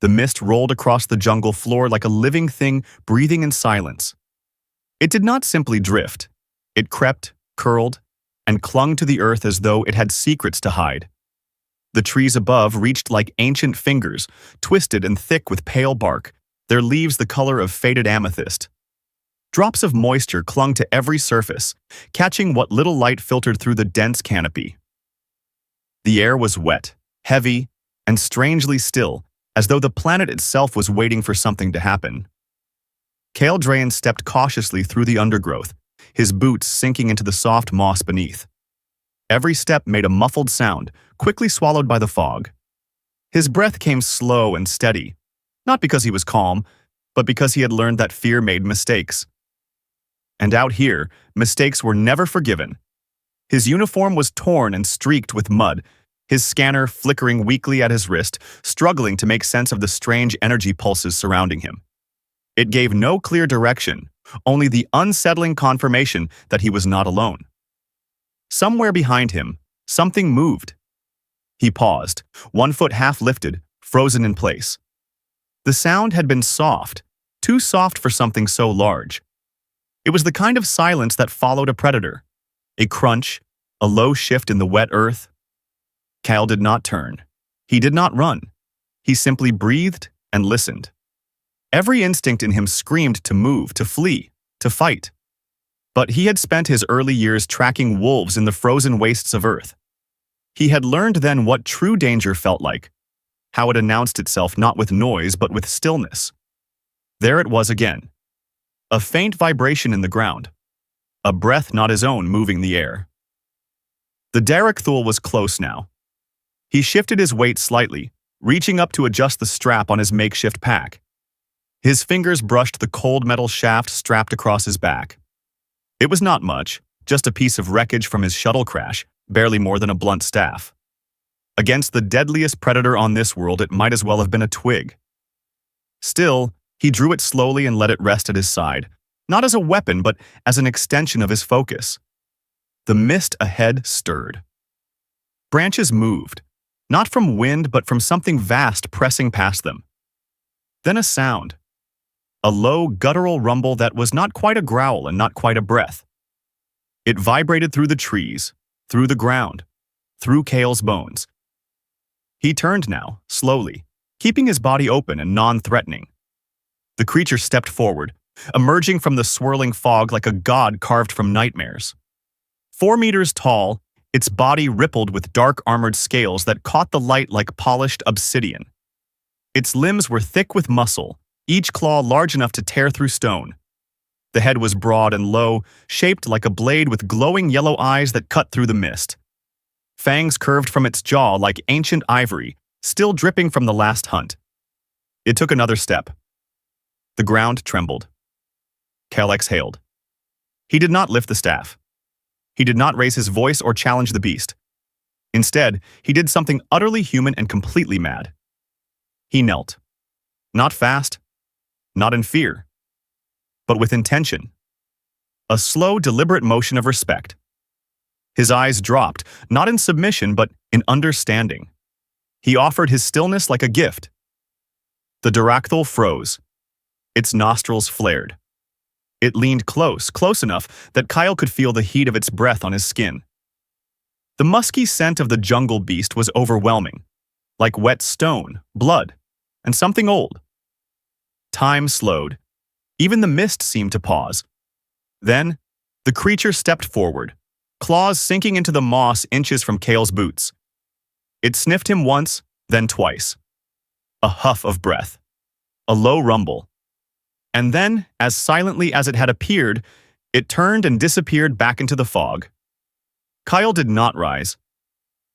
The mist rolled across the jungle floor like a living thing breathing in silence. It did not simply drift. It crept, curled, and clung to the earth as though it had secrets to hide. The trees above reached like ancient fingers, twisted and thick with pale bark, their leaves the color of faded amethyst. Drops of moisture clung to every surface, catching what little light filtered through the dense canopy. The air was wet, heavy, and strangely still, as though the planet itself was waiting for something to happen. Kale stepped cautiously through the undergrowth, his boots sinking into the soft moss beneath. Every step made a muffled sound, quickly swallowed by the fog. His breath came slow and steady, not because he was calm, but because he had learned that fear made mistakes. And out here, mistakes were never forgiven. His uniform was torn and streaked with mud, his scanner flickering weakly at his wrist, struggling to make sense of the strange energy pulses surrounding him. It gave no clear direction, only the unsettling confirmation that he was not alone. Somewhere behind him, something moved. He paused, one foot half lifted, frozen in place. The sound had been soft, too soft for something so large. It was the kind of silence that followed a predator. A crunch, a low shift in the wet earth. Kyle did not turn. He did not run. He simply breathed and listened. Every instinct in him screamed to move, to flee, to fight. But he had spent his early years tracking wolves in the frozen wastes of Earth. He had learned then what true danger felt like, how it announced itself not with noise but with stillness. There it was again. A faint vibration in the ground. A breath not his own moving the air. The darakthul was close now. He shifted his weight slightly, reaching up to adjust the strap on his makeshift pack. His fingers brushed the cold metal shaft strapped across his back. It was not much, just a piece of wreckage from his shuttle crash, barely more than a blunt staff. Against the deadliest predator on this world, it might as well have been a twig. Still, he drew it slowly and let it rest at his side, not as a weapon, but as an extension of his focus. The mist ahead stirred. Branches moved, not from wind, but from something vast pressing past them. Then a sound. A low, guttural rumble that was not quite a growl and not quite a breath. It vibrated through the trees, through the ground, through Kale's bones. He turned now, slowly, keeping his body open and non-threatening. The creature stepped forward, emerging from the swirling fog like a god carved from nightmares. 4 meters tall, its body rippled with dark armored scales that caught the light like polished obsidian. Its limbs were thick with muscle, each claw large enough to tear through stone. The head was broad and low, shaped like a blade with glowing yellow eyes that cut through the mist. Fangs curved from its jaw like ancient ivory, still dripping from the last hunt. It took another step. The ground trembled. Kel exhaled. He did not lift the staff. He did not raise his voice or challenge the beast. Instead, he did something utterly human and completely mad. He knelt. Not fast, not in fear, but with intention. A slow, deliberate motion of respect. His eyes dropped, not in submission, but in understanding. He offered his stillness like a gift. The darakthul froze. Its nostrils flared. It leaned close, close enough that Kyle could feel the heat of its breath on his skin. The musky scent of the jungle beast was overwhelming, like wet stone, blood, and something old. Time slowed. Even the mist seemed to pause. Then, the creature stepped forward, claws sinking into the moss inches from Kale's boots. It sniffed him once, then twice. A huff of breath. A low rumble. And then, as silently as it had appeared, it turned and disappeared back into the fog. Kyle did not rise.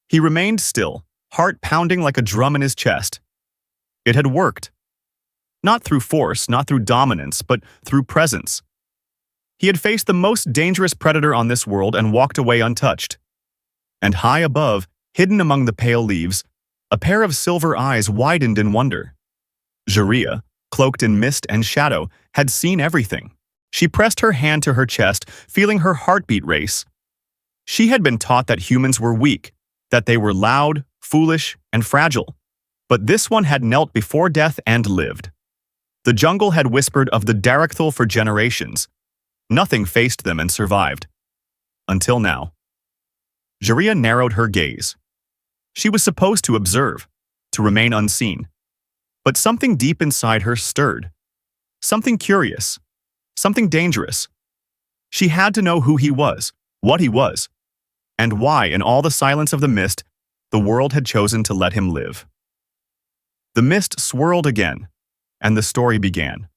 He remained still, heart pounding like a drum in his chest. It had worked. Not through force, not through dominance, but through presence. He had faced the most dangerous predator on this world and walked away untouched. And high above, hidden among the pale leaves, a pair of silver eyes widened in wonder. Jaria, cloaked in mist and shadow, had seen everything. She pressed her hand to her chest, feeling her heartbeat race. She had been taught that humans were weak, that they were loud, foolish, and fragile. But this one had knelt before death and lived. The jungle had whispered of the darakthul for generations. Nothing faced them and survived. Until now. Jaria narrowed her gaze. She was supposed to observe, to remain unseen. But something deep inside her stirred. Something curious. Something dangerous. She had to know who he was, what he was, and why, in all the silence of the mist, the world had chosen to let him live. The mist swirled again, and the story began.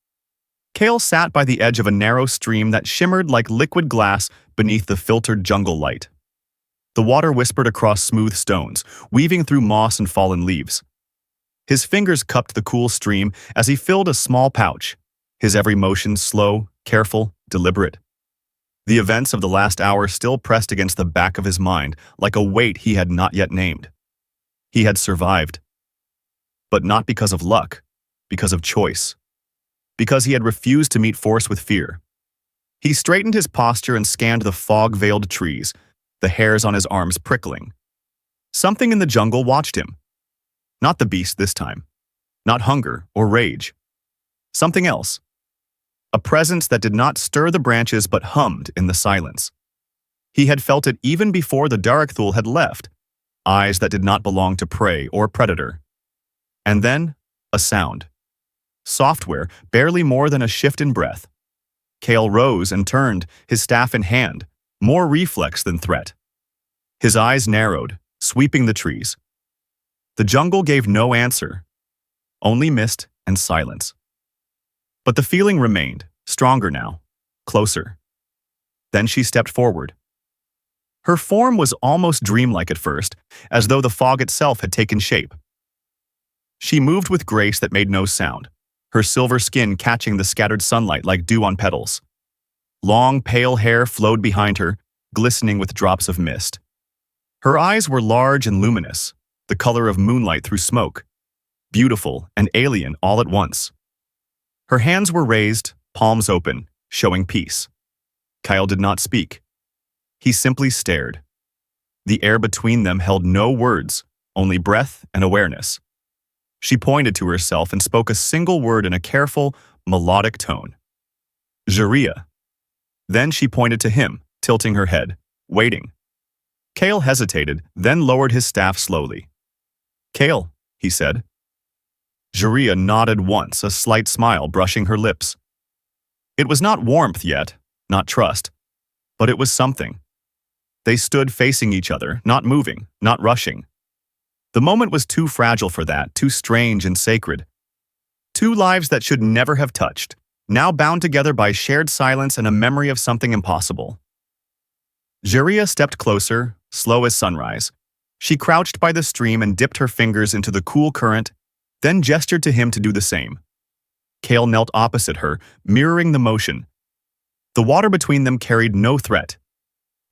Kale sat by the edge of a narrow stream that shimmered like liquid glass beneath the filtered jungle light. The water whispered across smooth stones, weaving through moss and fallen leaves. His fingers cupped the cool stream as he filled a small pouch, his every motion slow, careful, deliberate. The events of the last hour still pressed against the back of his mind like a weight he had not yet named. He had survived. But not because of luck, because of choice. Because he had refused to meet force with fear. He straightened his posture and scanned the fog-veiled trees, the hairs on his arms prickling. Something in the jungle watched him. Not the beast this time. Not hunger or rage. Something else. A presence that did not stir the branches but hummed in the silence. He had felt it even before the darakthul had left, eyes that did not belong to prey or predator. And then, a sound. Software, barely more than a shift in breath. Kale rose and turned, his staff in hand, more reflex than threat. His eyes narrowed, sweeping the trees. The jungle gave no answer, only mist and silence. But the feeling remained, stronger now, closer. Then she stepped forward. Her form was almost dreamlike at first, as though the fog itself had taken shape. She moved with grace that made no sound, her silver skin catching the scattered sunlight like dew on petals. Long, pale hair flowed behind her, glistening with drops of mist. Her eyes were large and luminous, the color of moonlight through smoke, beautiful and alien all at once. Her hands were raised, palms open, showing peace. Kyle did not speak. He simply stared. The air between them held no words, only breath and awareness. She pointed to herself and spoke a single word in a careful, melodic tone. Jaria. Then she pointed to him, tilting her head, waiting. Kale hesitated, then lowered his staff slowly. Kale, he said. Jaria nodded once, a slight smile brushing her lips. It was not warmth yet, not trust, but it was something. They stood facing each other, not moving, not rushing. The moment was too fragile for that, too strange and sacred. Two lives that should never have touched, now bound together by shared silence and a memory of something impossible. Jaria stepped closer, slow as sunrise. She crouched by the stream and dipped her fingers into the cool current, then gestured to him to do the same. Kale knelt opposite her, mirroring the motion. The water between them carried no threat.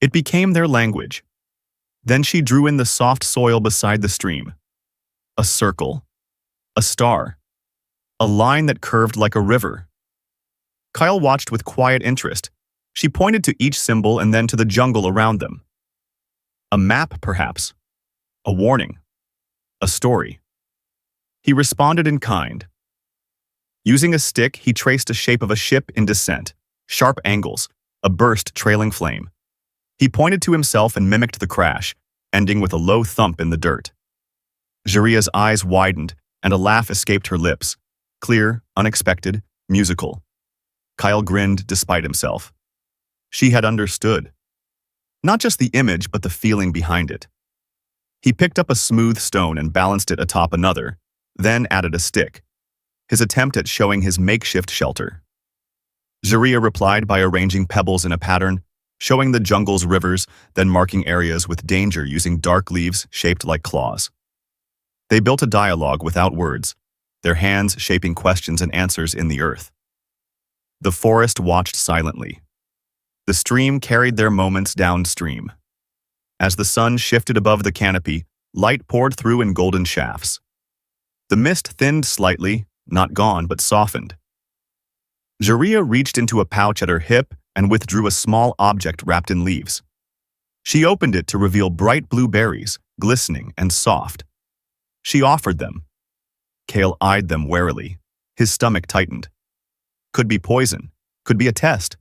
It became their language. Then she drew in the soft soil beside the stream. A circle. A star. A line that curved like a river. Kyle watched with quiet interest. She pointed to each symbol and then to the jungle around them. A map, perhaps. A warning. A story. He responded in kind. Using a stick, he traced a shape of a ship in descent, sharp angles, a burst trailing flame. He pointed to himself and mimicked the crash, ending with a low thump in the dirt. Jaria's eyes widened, and a laugh escaped her lips, clear, unexpected, musical. Kyle grinned despite himself. She had understood. Not just the image, but the feeling behind it. He picked up a smooth stone and balanced it atop another, then added a stick, his attempt at showing his makeshift shelter. Jaria replied by arranging pebbles in a pattern, showing the jungle's rivers, then marking areas with danger using dark leaves shaped like claws. They built a dialogue without words, their hands shaping questions and answers in the earth. The forest watched silently. The stream carried their moments downstream. As the sun shifted above the canopy, light poured through in golden shafts. The mist thinned slightly, not gone but softened. Jaria reached into a pouch at her hip and withdrew a small object wrapped in leaves. She opened it to reveal bright blue berries, glistening and soft. She offered them, Kale eyed them warily. His stomach tightened. Could be poison. Could be a test.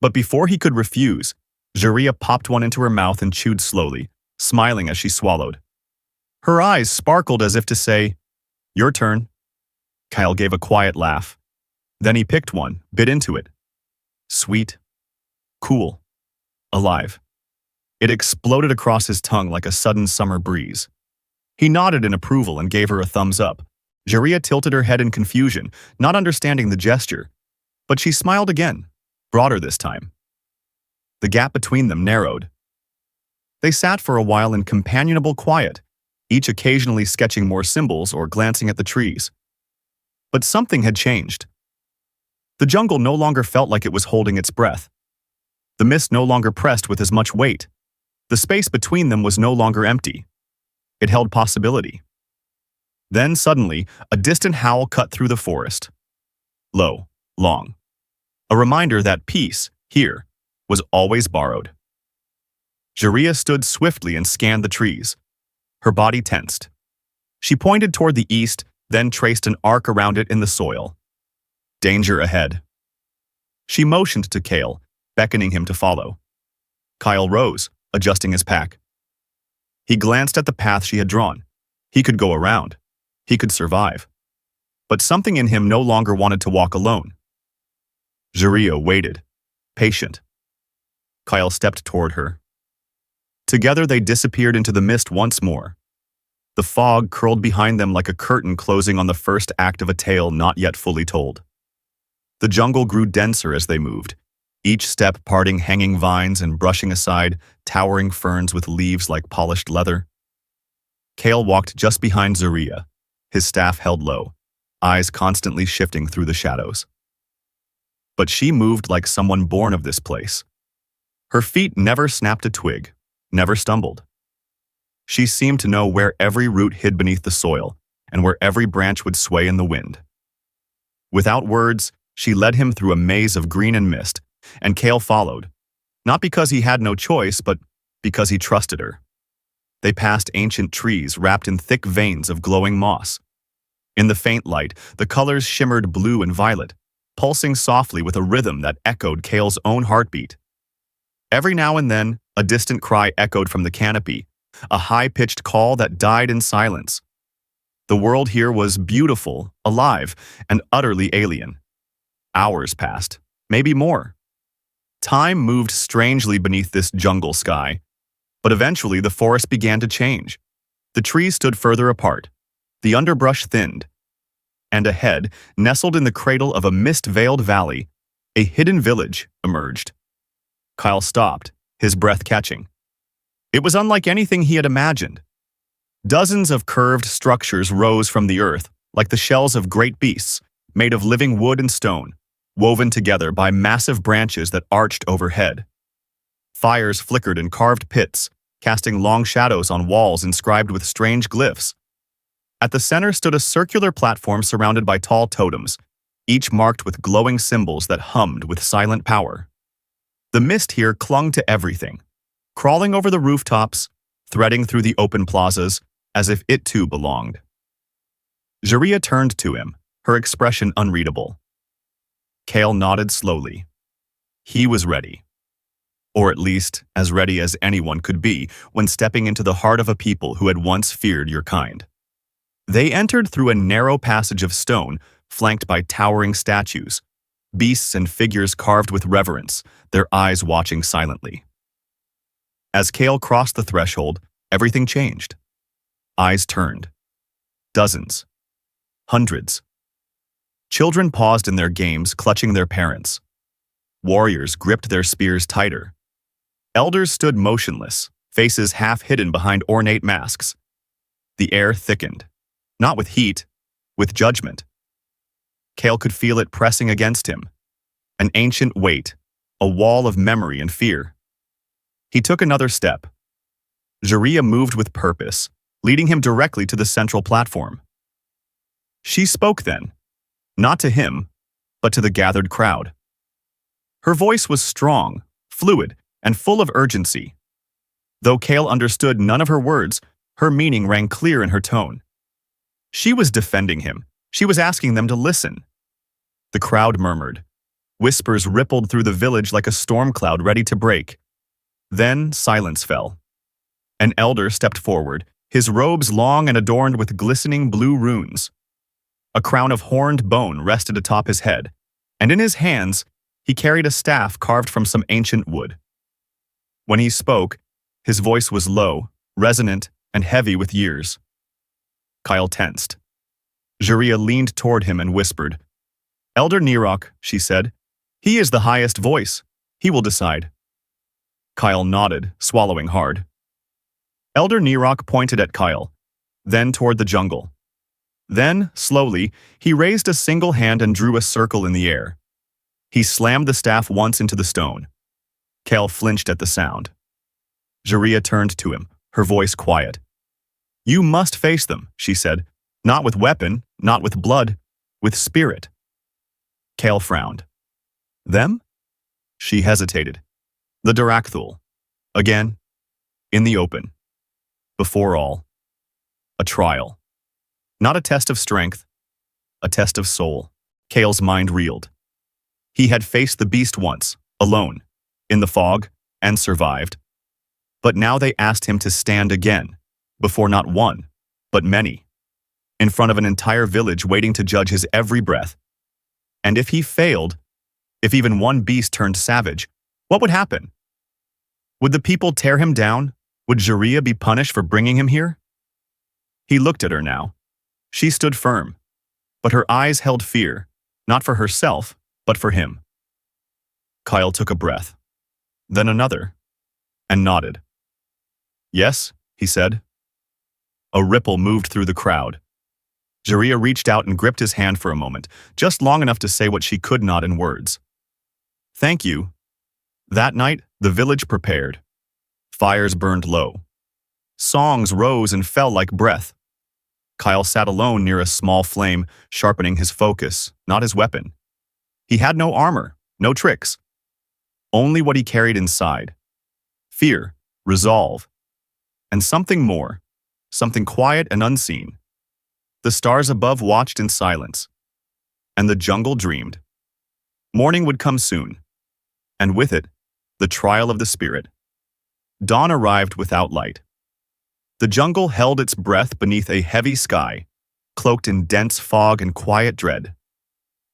But before he could refuse, Jaria popped one into her mouth and chewed slowly, smiling as she swallowed. Her eyes sparkled as if to say, "Your turn." Kyle gave a quiet laugh. Then he picked one, bit into it. Sweet. Cool. Alive. It exploded across his tongue like a sudden summer breeze. He nodded in approval and gave her a thumbs up. Jaria tilted her head in confusion, not understanding the gesture. But she smiled again, broader this time. The gap between them narrowed. They sat for a while in companionable quiet, each occasionally sketching more symbols or glancing at the trees. But something had changed. The jungle no longer felt like it was holding its breath. The mist no longer pressed with as much weight. The space between them was no longer empty. It held possibility. Then, suddenly, a distant howl cut through the forest. Low, long. A reminder that peace, here, was always borrowed. Jaria stood swiftly and scanned the trees. Her body tensed. She pointed toward the east, then traced an arc around it in the soil. Danger ahead. She motioned to Kale, beckoning him to follow. Kyle rose, adjusting his pack. He glanced at the path she had drawn. He could go around. He could survive. But something in him no longer wanted to walk alone. Jaria waited, patient. Kyle stepped toward her. Together they disappeared into the mist once more. The fog curled behind them like a curtain closing on the first act of a tale not yet fully told. The jungle grew denser as they moved, each step parting hanging vines and brushing aside towering ferns with leaves like polished leather. Kale walked just behind Jaria, his staff held low, eyes constantly shifting through the shadows. But she moved like someone born of this place. Her feet never snapped a twig, never stumbled. She seemed to know where every root hid beneath the soil and where every branch would sway in the wind. Without words, she led him through a maze of green and mist, and Kale followed, not because he had no choice, but because he trusted her. They passed ancient trees wrapped in thick veins of glowing moss. In the faint light, the colors shimmered blue and violet, pulsing softly with a rhythm that echoed Kale's own heartbeat. Every now and then, a distant cry echoed from the canopy, a high-pitched call that died in silence. The world here was beautiful, alive, and utterly alien. Hours passed, maybe more. Time moved strangely beneath this jungle sky, but eventually the forest began to change. The trees stood further apart, the underbrush thinned, and ahead, nestled in the cradle of a mist-veiled valley, a hidden village emerged. Kyle stopped, his breath catching. It was unlike anything he had imagined. Dozens of curved structures rose from the earth, like the shells of great beasts, made of living wood and stone, woven together by massive branches that arched overhead. Fires flickered in carved pits, casting long shadows on walls inscribed with strange glyphs. At the center stood a circular platform surrounded by tall totems, each marked with glowing symbols that hummed with silent power. The mist here clung to everything, crawling over the rooftops, threading through the open plazas, as if it too belonged. Jaria turned to him, her expression unreadable. Kale nodded slowly. He was ready. Or at least, as ready as anyone could be when stepping into the heart of a people who had once feared your kind. They entered through a narrow passage of stone, flanked by towering statues, beasts and figures carved with reverence, their eyes watching silently. As Kale crossed the threshold, everything changed. Eyes turned. Dozens. Hundreds. Children paused in their games, clutching their parents. Warriors gripped their spears tighter. Elders stood motionless, faces half hidden behind ornate masks. The air thickened, not with heat, with judgment. Kale could feel it pressing against him, an ancient weight, a wall of memory and fear. He took another step. Jaria moved with purpose, leading him directly to the central platform. She spoke then, not to him, but to the gathered crowd. Her voice was strong, fluid, and full of urgency. Though Kale understood none of her words, her meaning rang clear in her tone. She was defending him. She was asking them to listen. The crowd murmured. Whispers rippled through the village like a storm cloud ready to break. Then silence fell. An elder stepped forward, his robes long and adorned with glistening blue runes. A crown of horned bone rested atop his head, and in his hands he carried a staff carved from some ancient wood. When he spoke, his voice was low, resonant, and heavy with years. Kyle tensed. Jaria leaned toward him and whispered, "Elder Nirok," she said, "he is the highest voice. He will decide." Kyle nodded, swallowing hard. Elder Nirok pointed at Kyle, then toward the jungle. Then, slowly, he raised a single hand and drew a circle in the air. He slammed the staff once into the stone. Kyle flinched at the sound. Jaria turned to him, her voice quiet. "You must face them," she said. "Not with weapon, not with blood, with spirit." Kale frowned. "Them?" She hesitated. "The darakthul. Again, in the open. Before all. A trial. Not a test of strength, a test of soul." Kale's mind reeled. He had faced the beast once, alone, in the fog, and survived. But now they asked him to stand again, before not one, but many, in front of an entire village waiting to judge his every breath. And if he failed, if even one beast turned savage, what would happen? Would the people tear him down? Would Jaria be punished for bringing him here? He looked at her now. She stood firm, but her eyes held fear, not for herself, but for him. Kyle took a breath, then another, and nodded. "Yes," he said. A ripple moved through the crowd. Jaria reached out and gripped his hand for a moment, just long enough to say what she could not in words. "Thank you." That night, the village prepared. Fires burned low. Songs rose and fell like breath. Kyle sat alone near a small flame, sharpening his focus, not his weapon. He had no armor, no tricks. Only what he carried inside. Fear, resolve, and something more, something quiet and unseen. The stars above watched in silence, and the jungle dreamed. Morning would come soon, and with it, the trial of the spirit. Dawn arrived without light. The jungle held its breath beneath a heavy sky, cloaked in dense fog and quiet dread.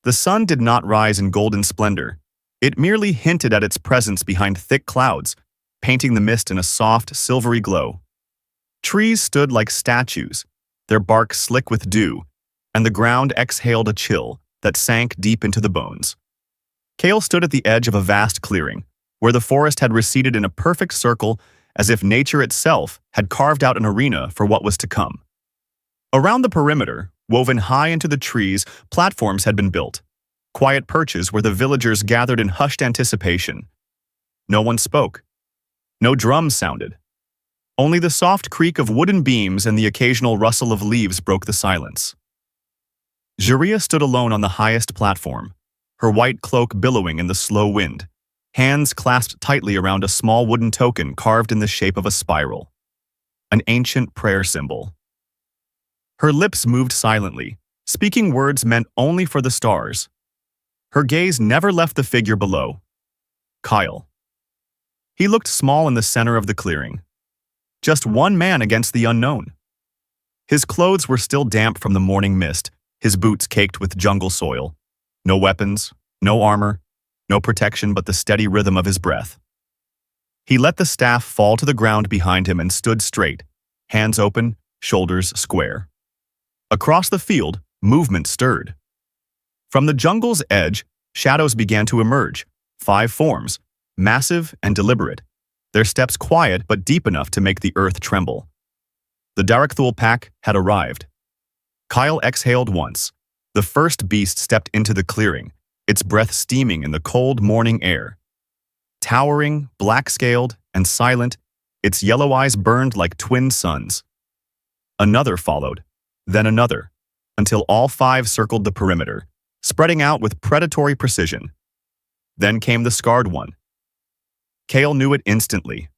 The sun did not rise in golden splendor. It merely hinted at its presence behind thick clouds, painting the mist in a soft, silvery glow. Trees stood like statues, their bark slick with dew, and the ground exhaled a chill that sank deep into the bones. Kale stood at the edge of a vast clearing, where the forest had receded in a perfect circle as if nature itself had carved out an arena for what was to come. Around the perimeter, woven high into the trees, platforms had been built, quiet perches where the villagers gathered in hushed anticipation. No one spoke. No drums sounded. Only the soft creak of wooden beams and the occasional rustle of leaves broke the silence. Jaria stood alone on the highest platform, her white cloak billowing in the slow wind, hands clasped tightly around a small wooden token carved in the shape of a spiral, an ancient prayer symbol. Her lips moved silently, speaking words meant only for the stars. Her gaze never left the figure below. Kyle. He looked small in the center of the clearing. Just one man against the unknown. His clothes were still damp from the morning mist, his boots caked with jungle soil. No weapons, no armor, no protection but the steady rhythm of his breath. He let the staff fall to the ground behind him and stood straight, hands open, shoulders square. Across the field, movement stirred. From the jungle's edge, shadows began to emerge, 5 forms, massive and deliberate, their steps quiet but deep enough to make the earth tremble. The darakthul pack had arrived. Kyle exhaled once. The first beast stepped into the clearing, its breath steaming in the cold morning air. Towering, black-scaled, and silent, its yellow eyes burned like twin suns. Another followed, then another, until all 5 circled the perimeter, spreading out with predatory precision. Then came the scarred one. Kale knew it instantly.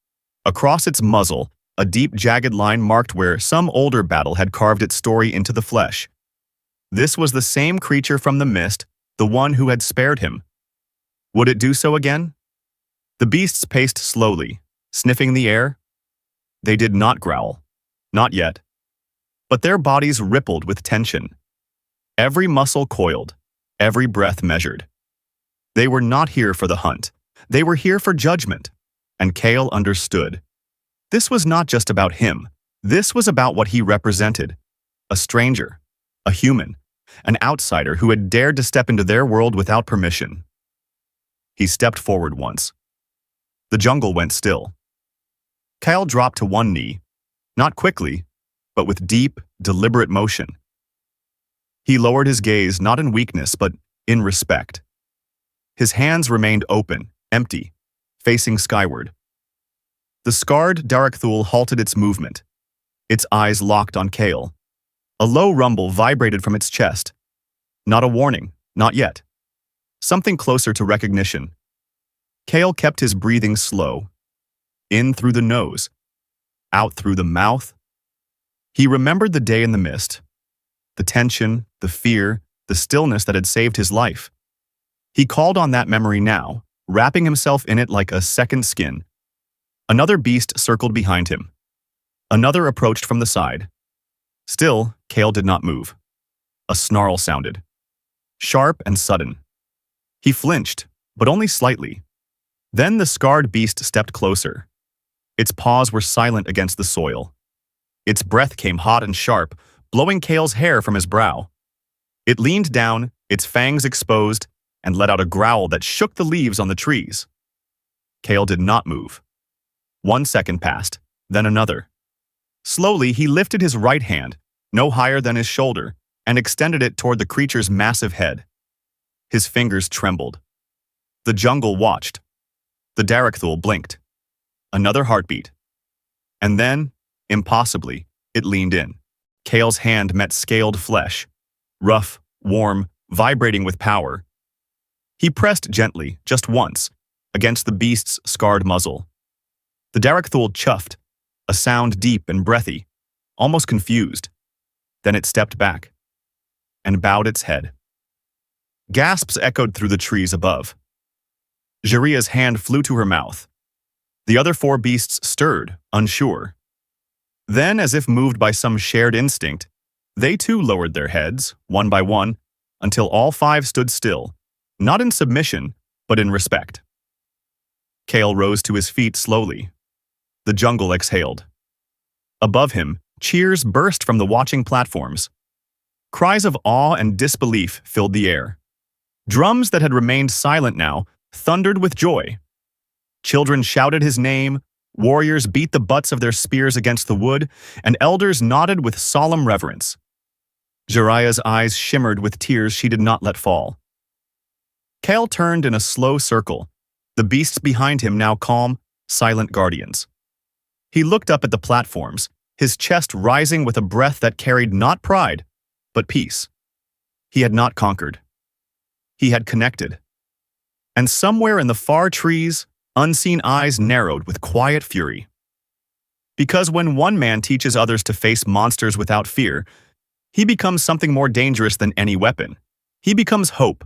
Across its muzzle, A deep, jagged line marked where some older battle had carved its story into the flesh. This was the same creature from the mist, the one who had spared him. Would it do so again? The beasts paced slowly, sniffing the air. They did not growl. Not yet. But their bodies rippled with tension. Every muscle coiled, every breath measured. They were not here for the hunt. They were here for judgment. And Kale understood. This was not just about him. This was about what he represented. A stranger, a human, an outsider who had dared to step into their world without permission. He stepped forward once. The jungle went still. Kale dropped to one knee, not quickly, but with deep, deliberate motion. He lowered his gaze not in weakness, but in respect. His hands remained open, empty, facing skyward. The scarred darakthul halted its movement. Its eyes locked on Kale. A low rumble vibrated from its chest. Not a warning, not yet. Something closer to recognition. Kale kept his breathing slow. In through the nose, out through the mouth. He remembered the day in the mist. The tension, the fear, the stillness that had saved his life. He called on that memory now, wrapping himself in it like a second skin. Another beast circled behind him. Another approached from the side. Still, Kale did not move. A snarl sounded. Sharp and sudden. He flinched, but only slightly. Then the scarred beast stepped closer. Its paws were silent against the soil. Its breath came hot and sharp, blowing Kale's hair from his brow. It leaned down, its fangs exposed, and let out a growl that shook the leaves on the trees. Kale did not move. 1 second passed, then another. Slowly, he lifted his right hand, no higher than his shoulder, and extended it toward the creature's massive head. His fingers trembled. The jungle watched. The darakthul blinked. Another heartbeat. And then, impossibly, it leaned in. Kale's hand met scaled flesh, rough, warm, vibrating with power. He pressed gently, just once, against the beast's scarred muzzle. The darakthul chuffed, a sound deep and breathy, almost confused. Then it stepped back and bowed its head. Gasps echoed through the trees above. Jaria's hand flew to her mouth. The other 4 beasts stirred, unsure. Then, as if moved by some shared instinct, they too lowered their heads, one by one, until all 5 stood still, not in submission, but in respect. Kale rose to his feet slowly. The jungle exhaled. Above him, cheers burst from the watching platforms. Cries of awe and disbelief filled the air. Drums that had remained silent now thundered with joy. Children shouted his name, warriors beat the butts of their spears against the wood, and elders nodded with solemn reverence. Jaria's eyes shimmered with tears she did not let fall. Kale turned in a slow circle, the beasts behind him now calm, silent guardians. He looked up at the platforms, his chest rising with a breath that carried not pride, but peace. He had not conquered. He had connected. And somewhere in the far trees, unseen eyes narrowed with quiet fury. Because when one man teaches others to face monsters without fear, he becomes something more dangerous than any weapon. He becomes hope.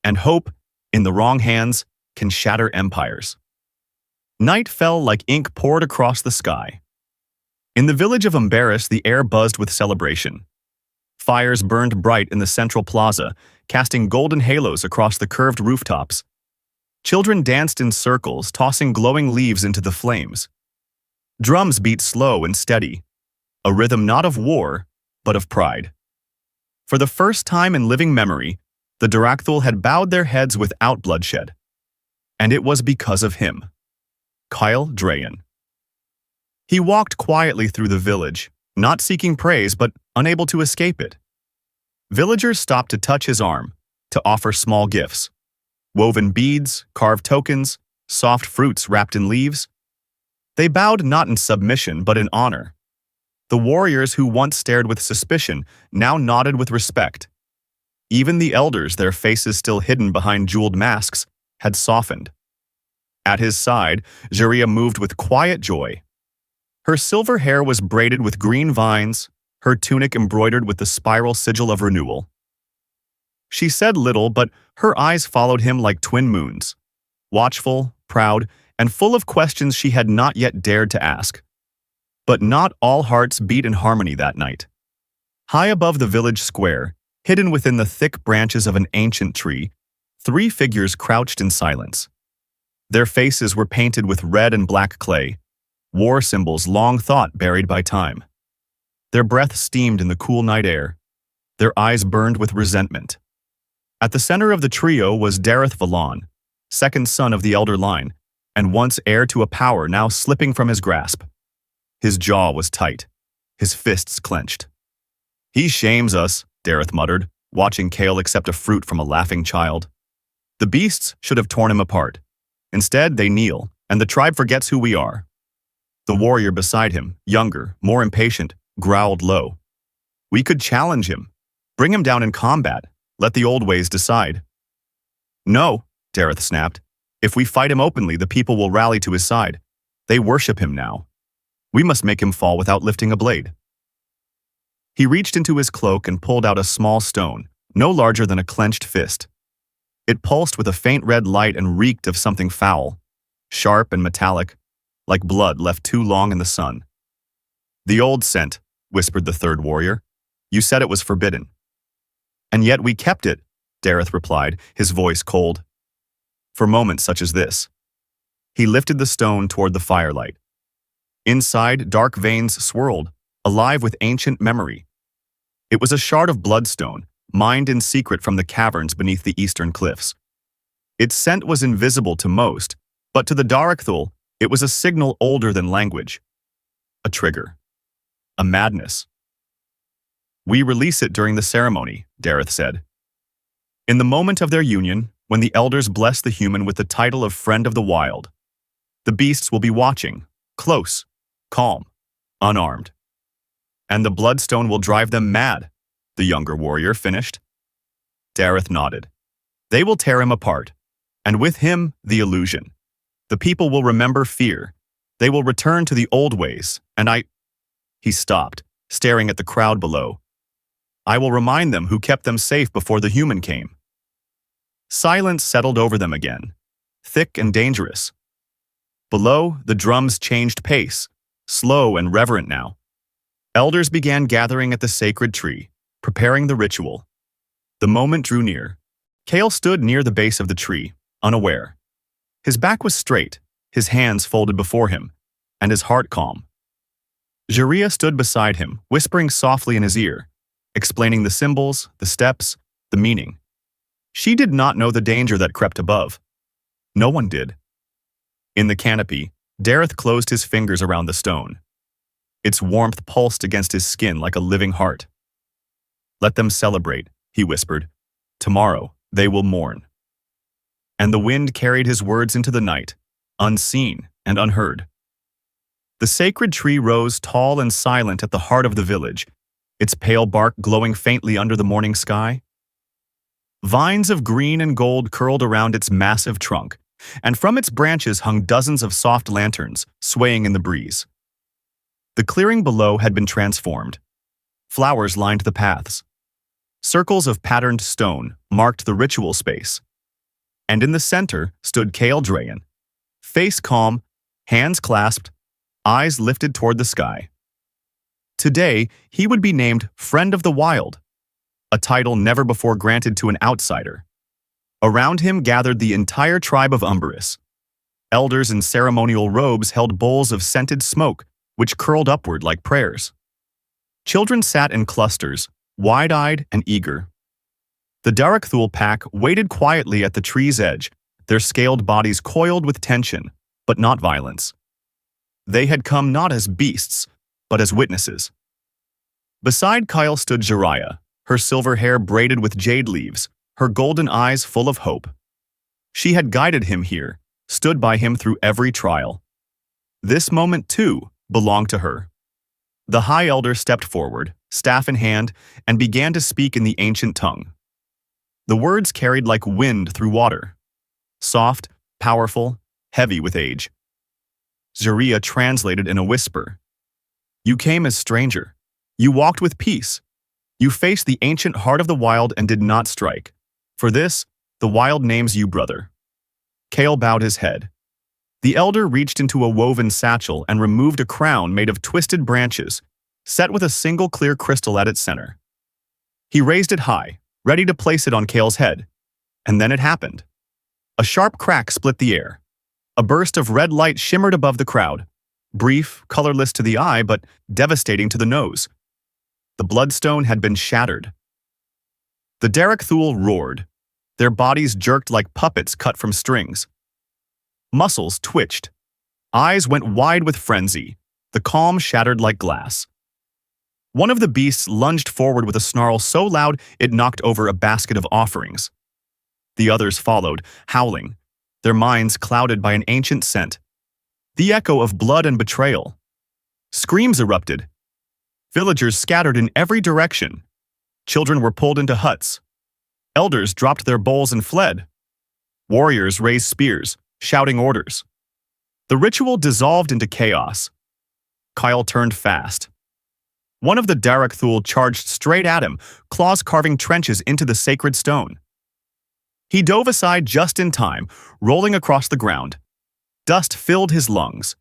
And hope, in the wrong hands, can shatter empires. Night fell like ink poured across the sky. In the village of Umbaris, the air buzzed with celebration. Fires burned bright in the central plaza, casting golden halos across the curved rooftops. Children danced in circles, tossing glowing leaves into the flames. Drums beat slow and steady, a rhythm not of war, but of pride. For the first time in living memory, the darakthul had bowed their heads without bloodshed. And it was because of him. Kyle Drayan. He walked quietly through the village, not seeking praise but unable to escape it. Villagers stopped to touch his arm, to offer small gifts. Woven beads, carved tokens, soft fruits wrapped in leaves. They bowed not in submission but in honor. The warriors who once stared with suspicion now nodded with respect. Even the elders, their faces still hidden behind jeweled masks, had softened. At his side, Jaria moved with quiet joy. Her silver hair was braided with green vines, her tunic embroidered with the spiral sigil of renewal. She said little, but her eyes followed him like twin moons, watchful, proud, and full of questions she had not yet dared to ask. But not all hearts beat in harmony that night. High above the village square, hidden within the thick branches of an ancient tree, 3 figures crouched in silence. Their faces were painted with red and black clay, war symbols long thought buried by time. Their breath steamed in the cool night air. Their eyes burned with resentment. At the center of the trio was darakthul, second son of the elder line, and once heir to a power now slipping from his grasp. His jaw was tight, his fists clenched. "He shames us," Dareth muttered, watching Kale accept a fruit from a laughing child. "The beasts should have torn him apart. Instead, they kneel, and the tribe forgets who we are." The warrior beside him, younger, more impatient, growled low. "We could challenge him. Bring him down in combat. Let the old ways decide." "No," Dareth snapped. "If we fight him openly, the people will rally to his side. They worship him now. We must make him fall without lifting a blade." He reached into his cloak and pulled out a small stone, no larger than a clenched fist. It pulsed with a faint red light and reeked of something foul, sharp and metallic, like blood left too long in the sun. "The old scent," whispered the third warrior. "You said it was forbidden." "And yet we kept it," Dareth replied, his voice cold. "For moments such as this." He lifted the stone toward the firelight. Inside, dark veins swirled, alive with ancient memory. It was a shard of bloodstone, mined in secret from the caverns beneath the eastern cliffs. Its scent was invisible to most, but to the darakthul, it was a signal older than language. A trigger. A madness. "We release it during the ceremony," Dareth said. "In the moment of their union, when the elders bless the human with the title of Friend of the Wild, the beasts will be watching, close, calm, unarmed. And the bloodstone will drive them mad," the younger warrior finished. Dareth nodded. "They will tear him apart, and with him, the illusion. The people will remember fear. They will return to the old ways, and I—" He stopped, staring at the crowd below. "I will remind them who kept them safe before the human came." Silence settled over them again, thick and dangerous. Below, the drums changed pace, slow and reverent now. Elders began gathering at the sacred tree, preparing the ritual. The moment drew near. Kale stood near the base of the tree, unaware. His back was straight, his hands folded before him, and his heart calm. Jaria stood beside him, whispering softly in his ear, explaining the symbols, the steps, the meaning. She did not know the danger that crept above. No one did. In the canopy, Dareth closed his fingers around the stone. Its warmth pulsed against his skin like a living heart. "Let them celebrate," he whispered. "Tomorrow, they will mourn." And the wind carried his words into the night, unseen and unheard. The sacred tree rose tall and silent at the heart of the village, its pale bark glowing faintly under the morning sky. Vines of green and gold curled around its massive trunk, and from its branches hung dozens of soft lanterns, swaying in the breeze. The clearing below had been transformed. Flowers lined the paths. Circles of patterned stone marked the ritual space. And in the center stood Kale Drayan, face calm, hands clasped, eyes lifted toward the sky. Today, he would be named Friend of the Wild, a title never before granted to an outsider. Around him gathered the entire tribe of Umberis. Elders in ceremonial robes held bowls of scented smoke, which curled upward like prayers. Children sat in clusters, wide-eyed and eager. The darakthul pack waited quietly at the tree's edge, their scaled bodies coiled with tension, but not violence. They had come not as beasts, but as witnesses. Beside Kyle stood Jiraiya, her silver hair braided with jade leaves, her golden eyes full of hope. She had guided him here, stood by him through every trial. This moment, too, belonged to her. The High Elder stepped forward, staff in hand, and began to speak in the ancient tongue. The words carried like wind through water. Soft, powerful, heavy with age. Jiraiya translated in a whisper, You came as stranger. You walked with peace. You faced the ancient heart of the wild and did not strike. For this, the wild names you brother." Kale bowed his head. The elder reached into a woven satchel and removed a crown made of twisted branches, set with a single clear crystal at its center. He raised it high, ready to place it on Kale's head. And then it happened. A sharp crack split the air. A burst of red light shimmered above the crowd, brief, colorless to the eye, but devastating to the nose. The bloodstone had been shattered. The darakthul roared. Their bodies jerked like puppets cut from strings. Muscles twitched. Eyes went wide with frenzy. The calm shattered like glass. One of the beasts lunged forward with a snarl so loud it knocked over a basket of offerings. The others followed, howling, their minds clouded by an ancient scent, the echo of blood and betrayal. Screams erupted. Villagers scattered in every direction. Children were pulled into huts. Elders dropped their bowls and fled. Warriors raised spears, shouting orders. The ritual dissolved into chaos. Kyle turned fast. One of the darakthul charged straight at him, claws carving trenches into the sacred stone. He dove aside just in time, rolling across the ground. Dust filled his lungs.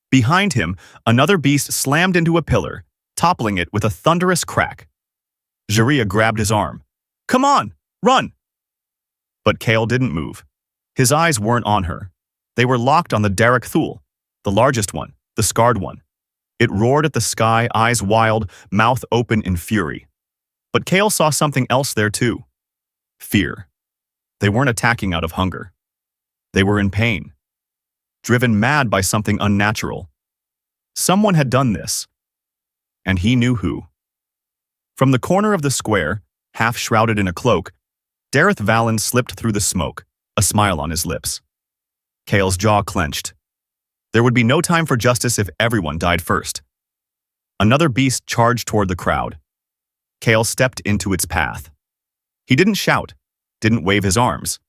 Behind him, another beast slammed into a pillar, toppling it with a thunderous crack. Zaria grabbed his arm. "Come on, run!" But Kale didn't move. His eyes weren't on her. They were locked on the darakthul, the largest one, the scarred one. It roared at the sky, eyes wild, mouth open in fury. But Kale saw something else there too. Fear. They weren't attacking out of hunger. They were in pain, driven mad by something unnatural. Someone had done this, and he knew who. From the corner of the square, half shrouded in a cloak, Dareth Valen slipped through the smoke, a smile on his lips. Kale's jaw clenched. There would be no time for justice if everyone died first. Another beast charged toward the crowd. Kale stepped into its path. He didn't shout, didn't wave his arms.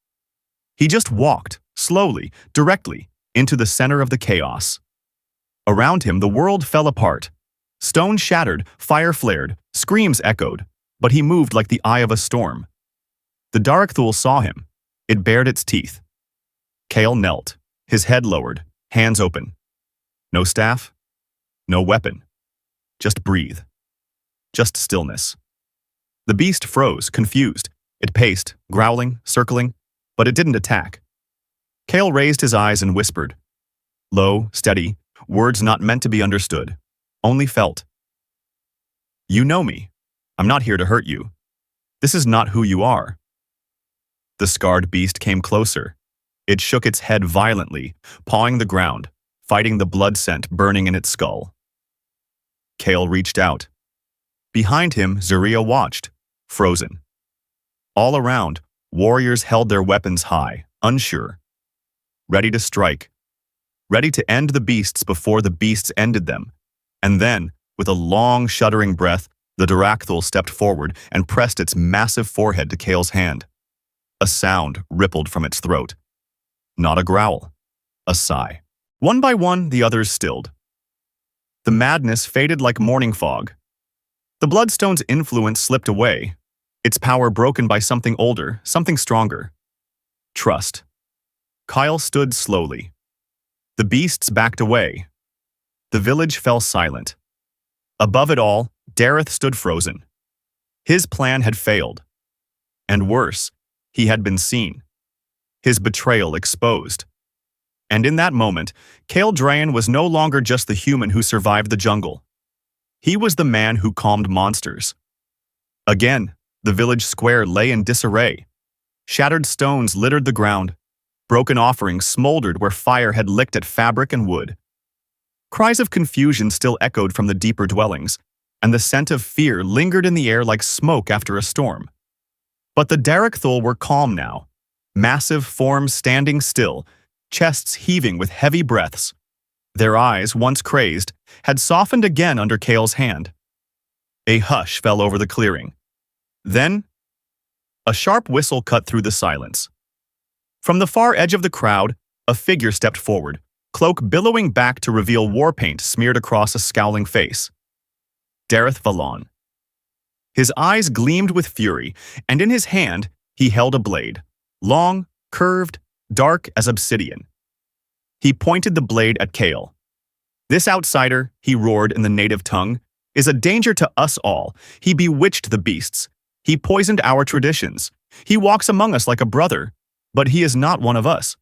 He just walked, slowly, directly, into the center of the chaos. Around him, the world fell apart. Stone shattered, fire flared, screams echoed, but he moved like the eye of a storm. The darakthul saw him. It bared its teeth. Kale knelt, his head lowered, hands open. No staff, no weapon. Just breathe. Just stillness. The beast froze, confused. It paced, growling, circling, but it didn't attack. Kale raised his eyes and whispered. Low, steady, words not meant to be understood, only felt. "You know me. I'm not here to hurt you. This is not who you are." The scarred beast came closer. It shook its head violently, pawing the ground, fighting the blood scent burning in its skull. Kale reached out. Behind him, Zaria watched, frozen. All around, warriors held their weapons high, unsure. Ready to strike. Ready to end the beasts before the beasts ended them. And then, with a long, shuddering breath, the darakthul stepped forward and pressed its massive forehead to Kale's hand. A sound rippled from its throat. Not a growl, a sigh. One by one, the others stilled. The madness faded like morning fog. The bloodstone's influence slipped away, its power broken by something older, something stronger. Trust. Kyle stood slowly. The beasts backed away. The village fell silent. Above it all, Dareth stood frozen. His plan had failed. And worse, he had been seen. His betrayal exposed. And in that moment, Kale Drayan was no longer just the human who survived the jungle. He was the man who calmed monsters. Again, the village square lay in disarray. Shattered stones littered the ground. Broken offerings smoldered where fire had licked at fabric and wood. Cries of confusion still echoed from the deeper dwellings, and the scent of fear lingered in the air like smoke after a storm. But the darakthul were calm now, massive forms standing still, chests heaving with heavy breaths. Their eyes, once crazed, had softened again under Kale's hand. A hush fell over the clearing. Then, a sharp whistle cut through the silence. From the far edge of the crowd, a figure stepped forward, cloak billowing back to reveal war paint smeared across a scowling face. Dareth Valon. His eyes gleamed with fury, and in his hand he held a blade, long, curved, dark as obsidian. He pointed the blade at Kale. "This outsider," he roared in the native tongue, "is a danger to us all. He bewitched the beasts. He poisoned our traditions. He walks among us like a brother, but he is not one of us."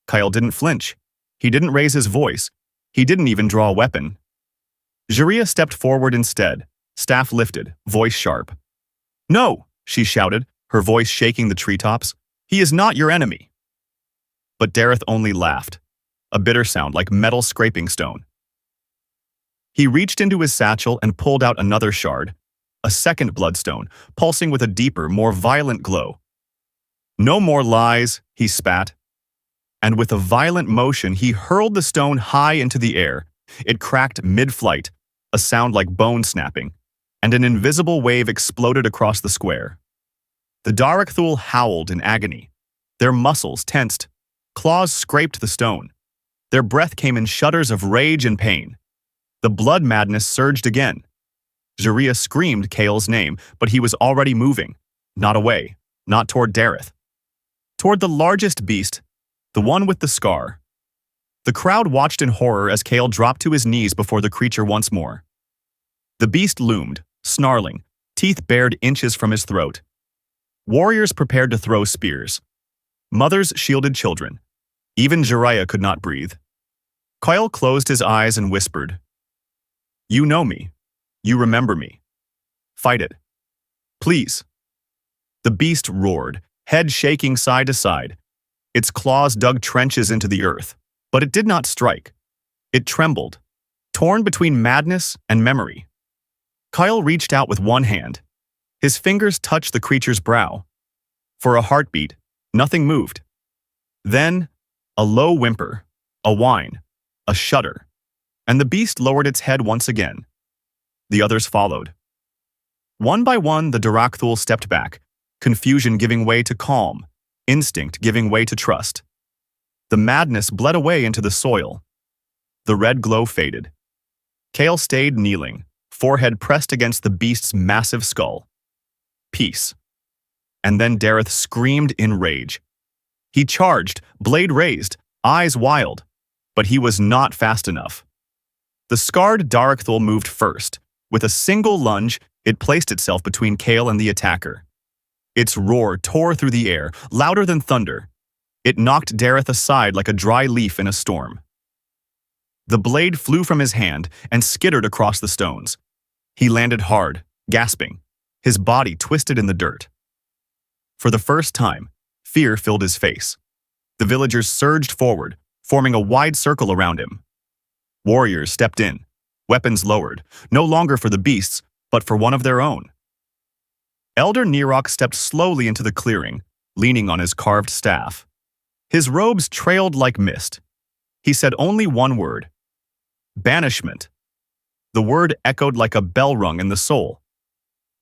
Kyle didn't flinch. He didn't raise his voice. He didn't even draw a weapon. Jaria stepped forward instead, staff lifted, voice sharp. "No," she shouted, her voice shaking the treetops. "He is not your enemy." But Dareth only laughed, a bitter sound like metal scraping stone. He reached into his satchel and pulled out another shard, a second bloodstone, pulsing with a deeper, more violent glow. "No more lies," he spat. And with a violent motion, he hurled the stone high into the air. It cracked mid-flight, a sound like bone snapping, and an invisible wave exploded across the square. The darakthul howled in agony. Their muscles tensed. Claws scraped the stone. Their breath came in shudders of rage and pain. The blood madness surged again. Jaria screamed Kale's name, but he was already moving. Not away, not toward Dareth. Toward the largest beast, the one with the scar. The crowd watched in horror as Kale dropped to his knees before the creature once more. The beast loomed, snarling, teeth bared inches from his throat. Warriors prepared to throw spears. Mothers shielded children. Even Jaria could not breathe. Kyle closed his eyes and whispered, "You know me. You remember me. Fight it. Please." The beast roared, head shaking side to side. Its claws dug trenches into the earth, but it did not strike. It trembled, torn between madness and memory. Kyle reached out with one hand. His fingers touched the creature's brow. For a heartbeat, nothing moved. Then, a low whimper, a whine, a shudder, and the beast lowered its head once again. The others followed. One by one, the darakthul stepped back, confusion giving way to calm, instinct giving way to trust. The madness bled away into the soil. The red glow faded. Kale stayed kneeling, forehead pressed against the beast's massive skull. Peace. And then Dareth screamed in rage. He charged, blade raised, eyes wild, but he was not fast enough. The scarred darakthul moved first. With a single lunge, it placed itself between Kale and the attacker. Its roar tore through the air, louder than thunder. It knocked Dareth aside like a dry leaf in a storm. The blade flew from his hand and skittered across the stones. He landed hard, gasping, his body twisted in the dirt. For the first time, fear filled his face. The villagers surged forward, forming a wide circle around him. Warriors stepped in, weapons lowered, no longer for the beasts, but for one of their own. Elder Nirok stepped slowly into the clearing, leaning on his carved staff. His robes trailed like mist. He said only one word: banishment. The word echoed like a bell rung in the soul.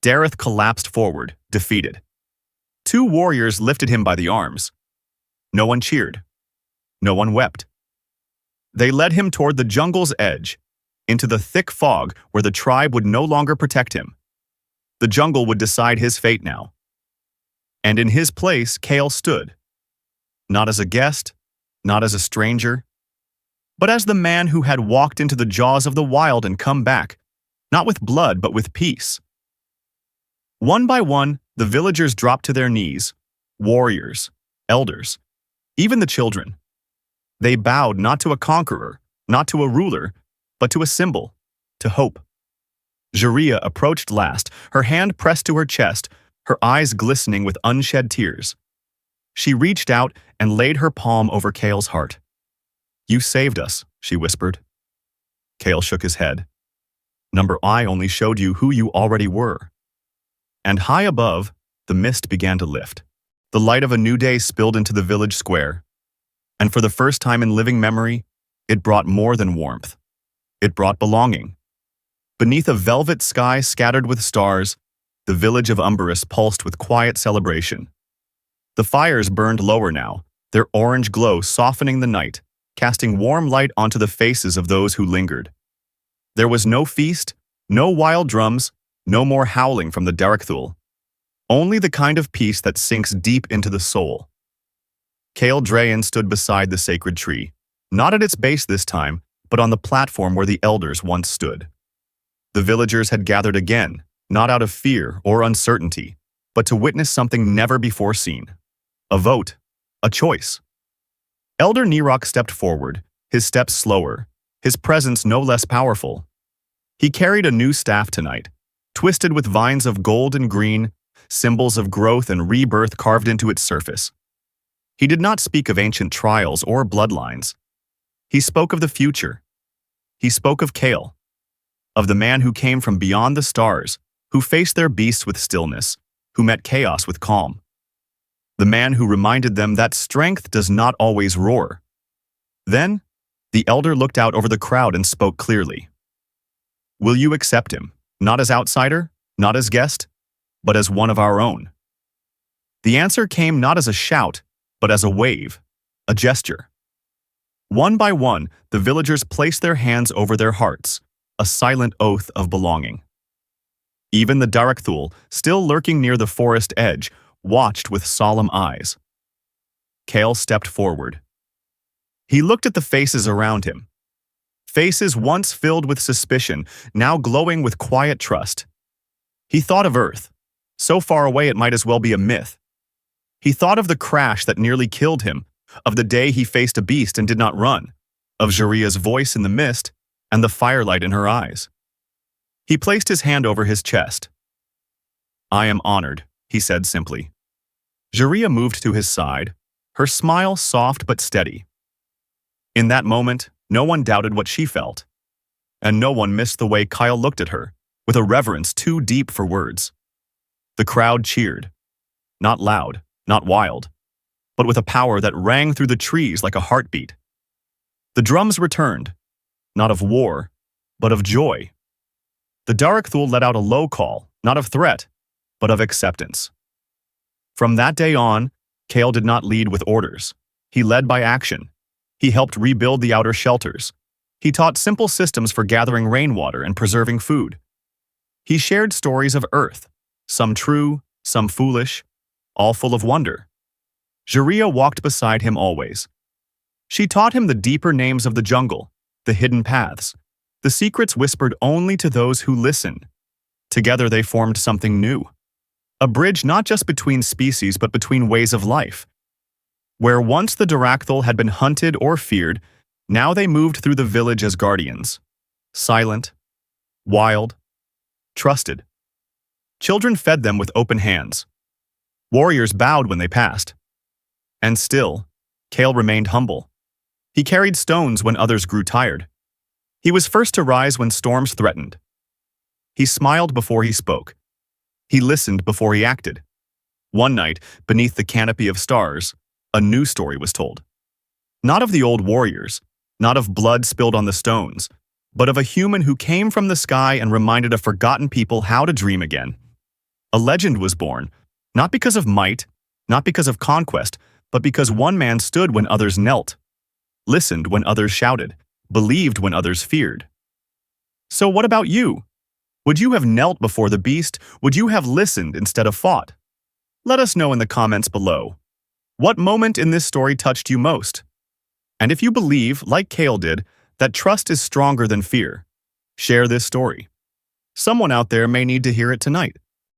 Dareth collapsed forward, defeated. Two warriors lifted him by the arms. No one cheered. No one wept. They led him toward the jungle's edge, into the thick fog where the tribe would no longer protect him. The jungle would decide his fate now. And in his place, Kale stood. Not as a guest, not as a stranger, but as the man who had walked into the jaws of the wild and come back, not with blood, but with peace. One by one, the villagers dropped to their knees, warriors, elders, even the children. They bowed not to a conqueror, not to a ruler, but to a symbol, to hope. Jaria approached last, her hand pressed to her chest, her eyes glistening with unshed tears. She reached out and laid her palm over Kale's heart. "You saved us," she whispered. Kale shook his head. I only showed you who you already were." And high above, the mist began to lift. The light of a new day spilled into the village square. And for the first time in living memory, it brought more than warmth. It brought belonging. Beneath a velvet sky scattered with stars, the village of Umberus pulsed with quiet celebration. The fires burned lower now, their orange glow softening the night, casting warm light onto the faces of those who lingered. There was no feast, no wild drums, no more howling from the darakthul. Only the kind of peace that sinks deep into the soul. Kale Drayan stood beside the sacred tree, not at its base this time, but on the platform where the elders once stood. The villagers had gathered again, not out of fear or uncertainty, but to witness something never before seen. A vote, a choice. Elder Nirok stepped forward, his steps slower, his presence no less powerful. He carried a new staff tonight, twisted with vines of gold and green, symbols of growth and rebirth carved into its surface. He did not speak of ancient trials or bloodlines. He spoke of the future. He spoke of Kale, of the man who came from beyond the stars, who faced their beasts with stillness, who met chaos with calm. The man who reminded them that strength does not always roar. Then, the elder looked out over the crowd and spoke clearly. Will you accept him, not as outsider, not as guest, but as one of our own? The answer came not as a shout, but as a wave, a gesture. One by one, the villagers placed their hands over their hearts, a silent oath of belonging. Even the darakthul, still lurking near the forest edge, watched with solemn eyes. Kale stepped forward. He looked at the faces around him. Faces once filled with suspicion, now glowing with quiet trust. He thought of Earth. So far away it might as well be a myth. He thought of the crash that nearly killed him, of the day he faced a beast and did not run, of Jaria's voice in the mist and the firelight in her eyes. He placed his hand over his chest. I am honored, he said simply. Jaria moved to his side, her smile soft but steady. In that moment, no one doubted what she felt, and no one missed the way Kyle looked at her, with a reverence too deep for words. The crowd cheered, not loud, not wild, but with a power that rang through the trees like a heartbeat. The drums returned, not of war, but of joy. The darakthul let out a low call, not of threat, but of acceptance. From that day on, Kale did not lead with orders. He led by action. He helped rebuild the outer shelters. He taught simple systems for gathering rainwater and preserving food. He shared stories of Earth, some true, some foolish, all full of wonder. Jaria walked beside him always. She taught him the deeper names of the jungle, the hidden paths, the secrets whispered only to those who listen. Together they formed something new. A bridge not just between species but between ways of life. Where once the darakthul had been hunted or feared, now they moved through the village as guardians. Silent, wild, trusted. Children fed them with open hands. Warriors bowed when they passed. And still, Kale remained humble. He carried stones when others grew tired. He was first to rise when storms threatened. He smiled before he spoke. He listened before he acted. One night, beneath the canopy of stars, a new story was told. Not of the old warriors, not of blood spilled on the stones, but of a human who came from the sky and reminded a forgotten people how to dream again. A legend was born, not because of might, not because of conquest, but because one man stood when others knelt, listened when others shouted, believed when others feared. So what about you? Would you have knelt before the beast? Would you have listened instead of fought? Let us know in the comments below. What moment in this story touched you most? And if you believe, like Kale did, that trust is stronger than fear, share this story. Someone out there may need to hear it tonight.